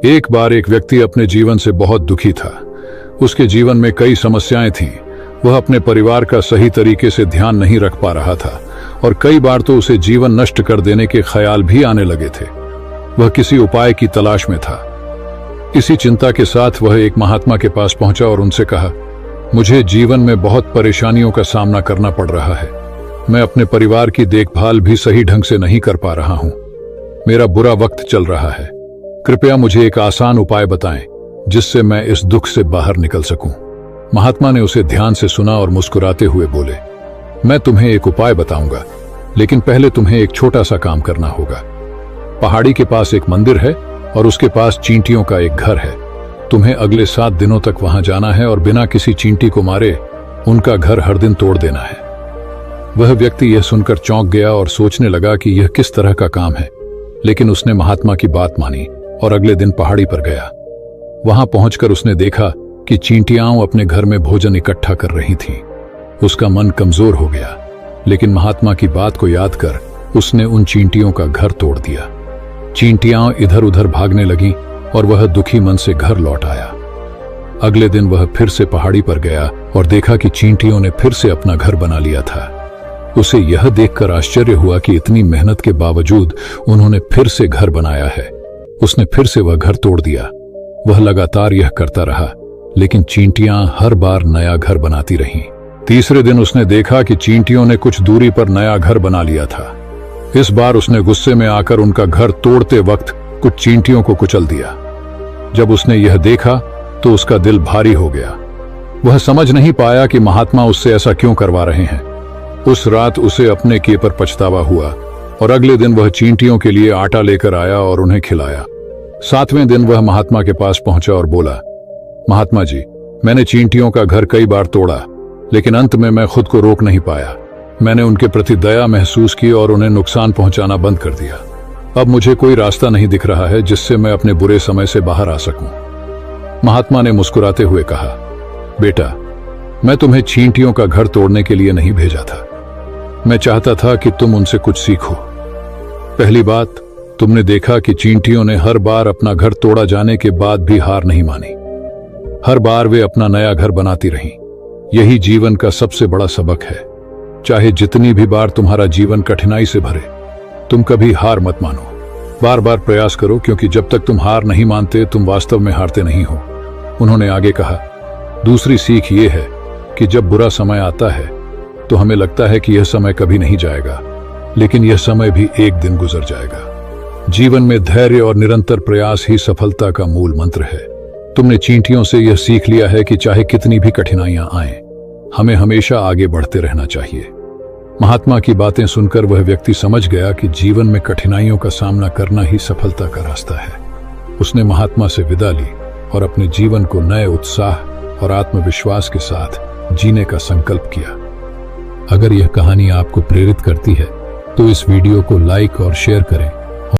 एक बार एक व्यक्ति अपने जीवन से बहुत दुखी था। उसके जीवन में कई समस्याएं थीं। वह अपने परिवार का सही तरीके से ध्यान नहीं रख पा रहा था और कई बार तो उसे जीवन नष्ट कर देने के ख्याल भी आने लगे थे। वह किसी उपाय की तलाश में था। इसी चिंता के साथ वह एक महात्मा के पास पहुंचा और उनसे कहा, मुझे जीवन में बहुत परेशानियों का सामना करना पड़ रहा है। मैं अपने परिवार की देखभाल भी सही ढंग से नहीं कर पा रहा हूं। मेरा बुरा वक्त चल रहा है। कृपया मुझे एक आसान उपाय बताएं जिससे मैं इस दुख से बाहर निकल सकूं। महात्मा ने उसे ध्यान से सुना और मुस्कुराते हुए बोले, मैं तुम्हें एक उपाय बताऊंगा, लेकिन पहले तुम्हें एक छोटा सा काम करना होगा। पहाड़ी के पास एक मंदिर है और उसके पास चींटियों का एक घर है। तुम्हें अगले 7 दिनों तक वहां जाना है और बिना किसी चींटी को मारे उनका घर हर दिन तोड़ देना है। वह व्यक्ति यह सुनकर चौंक गया और सोचने लगा कि यह किस तरह का काम है, लेकिन उसने महात्मा की बात मानी और अगले दिन पहाड़ी पर गया। वहां पहुंचकर उसने देखा कि चींटियां अपने घर में भोजन इकट्ठा कर रही थीं। उसका मन कमजोर हो गया, लेकिन महात्मा की बात को याद कर उसने उन चींटियों का घर तोड़ दिया। चींटियां इधर उधर भागने लगीं और वह दुखी मन से घर लौट आया। अगले दिन वह फिर से पहाड़ी पर गया और देखा कि चींटियों ने फिर से अपना घर बना लिया था। उसे यह देखकर आश्चर्य हुआ कि इतनी मेहनत के बावजूद उन्होंने फिर से घर बनाया है। उसने फिर से वह घर तोड़ दिया। वह लगातार यह करता रहा, लेकिन चींटियां हर बार नया घर बनाती रहीं। तीसरे दिन उसने देखा कि चींटियों ने कुछ दूरी पर नया घर बना लिया था। इस बार उसने गुस्से में आकर उनका घर तोड़ते वक्त कुछ चींटियों को कुचल दिया। जब उसने यह देखा तो उसका दिल भारी हो गया। वह समझ नहीं पाया कि महात्मा उससे ऐसा क्यों करवा रहे हैं। उस रात उसे अपने किए पर पछतावा हुआ और अगले दिन वह चींटियों के लिए आटा लेकर आया और उन्हें खिलाया। 7वें दिन वह महात्मा के पास पहुंचा और बोला, महात्मा जी, मैंने चींटियों का घर कई बार तोड़ा, लेकिन अंत में मैं खुद को रोक नहीं पाया। मैंने उनके प्रति दया महसूस की और उन्हें नुकसान पहुंचाना बंद कर दिया। अब मुझे कोई रास्ता नहीं दिख रहा है जिससे मैं अपने बुरे समय से बाहर आ सकूं। महात्मा ने मुस्कुराते हुए कहा, बेटा, मैं तुम्हें चींटियों का घर तोड़ने के लिए नहीं भेजा था। मैं चाहता था कि तुम उनसे कुछ सीखो। पहली बात, तुमने देखा कि चींटियों ने हर बार अपना घर तोड़ा जाने के बाद भी हार नहीं मानी। हर बार वे अपना नया घर बनाती रहीं। यही जीवन का सबसे बड़ा सबक है। चाहे जितनी भी बार तुम्हारा जीवन कठिनाई से भरे, तुम कभी हार मत मानो। बार बार प्रयास करो, क्योंकि जब तक तुम हार नहीं मानते तुम वास्तव में हारते नहीं हो। उन्होंने आगे कहा, दूसरी सीख ये है कि जब बुरा समय आता है तो हमें लगता है कि यह समय कभी नहीं जाएगा, लेकिन यह समय भी एक दिन गुजर जाएगा। जीवन में धैर्य और निरंतर प्रयास ही सफलता का मूल मंत्र है। तुमने चींटियों से यह सीख लिया है कि चाहे कितनी भी कठिनाइयां आएं, हमें हमेशा आगे बढ़ते रहना चाहिए। महात्मा की बातें सुनकर वह व्यक्ति समझ गया कि जीवन में कठिनाइयों का सामना करना ही सफलता का रास्ता है। उसने महात्मा से विदा ली और अपने जीवन को नए उत्साह और आत्मविश्वास के साथ जीने का संकल्प किया। अगर यह कहानी आपको प्रेरित करती है तो इस वीडियो को लाइक और शेयर करें